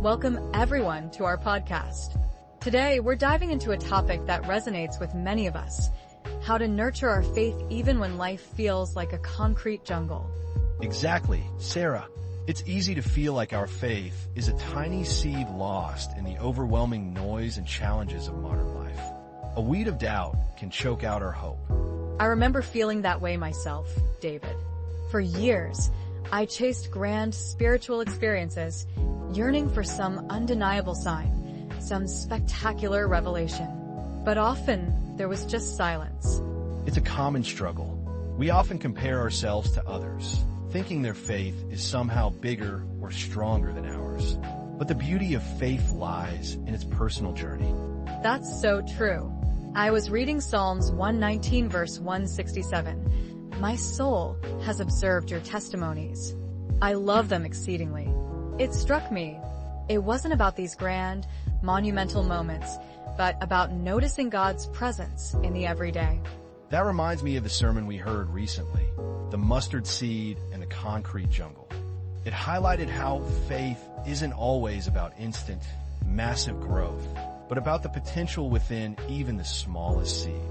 Welcome everyone to our podcast. Today, we're diving into a topic that resonates with many of us: how to nurture our faith even when life feels like a concrete jungle. Exactly, Sarah. It's easy to feel like our faith is a tiny seed lost in the overwhelming noise and challenges of modern life. A weed of doubt can choke out our hope. I remember feeling that way myself, David. For years, I chased grand spiritual experiences, yearning for some undeniable sign, some spectacular revelation. But often, there was just silence. It's a common struggle. We often compare ourselves to others, thinking their faith is somehow bigger or stronger than ours. But the beauty of faith lies in its personal journey. That's so true. I was reading Psalms 119 verse 167. My soul has observed your testimonies. I love them exceedingly. It struck me. It wasn't about these grand, monumental moments, but about noticing God's presence in the everyday. That reminds me of the sermon we heard recently, The Mustard Seed and the Concrete Jungle. It highlighted how faith isn't always about instant, massive growth, but about the potential within even the smallest seed.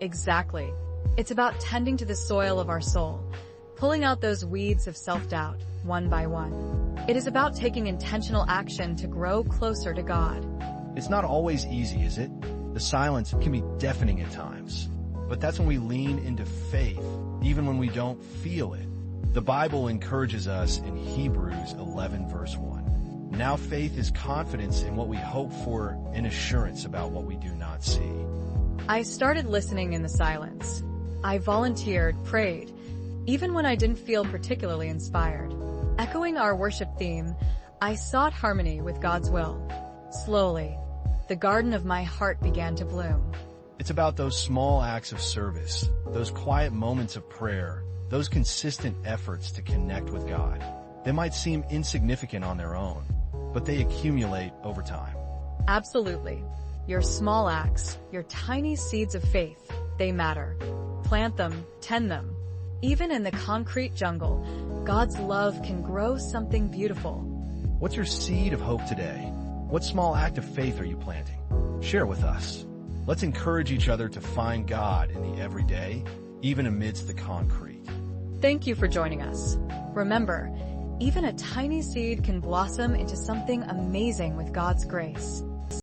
Exactly. It's about tending to the soil of our soul, pulling out those weeds of self-doubt, one by one. It is about taking intentional action to grow closer to God. It's not always easy, is it? The silence can be deafening at times. But that's when we lean into faith, even when we don't feel it. The Bible encourages us in Hebrews 11 verse 1. Now faith is confidence in what we hope for and assurance about what we do not see. I started listening in the silence. I volunteered, prayed, even when I didn't feel particularly inspired. Echoing our worship theme, I sought harmony with God's will. Slowly, the garden of my heart began to bloom. It's about those small acts of service, those quiet moments of prayer, those consistent efforts to connect with God. They might seem insignificant on their own, but they accumulate over time. Absolutely. Your small acts, your tiny seeds of faith, they matter. Plant them, tend them. Even in the concrete jungle, God's love can grow something beautiful. What's your seed of hope today? What small act of faith are you planting? Share with us. Let's encourage each other to find God in the everyday, even amidst the concrete. Thank you for joining us. Remember, even a tiny seed can blossom into something amazing with God's grace.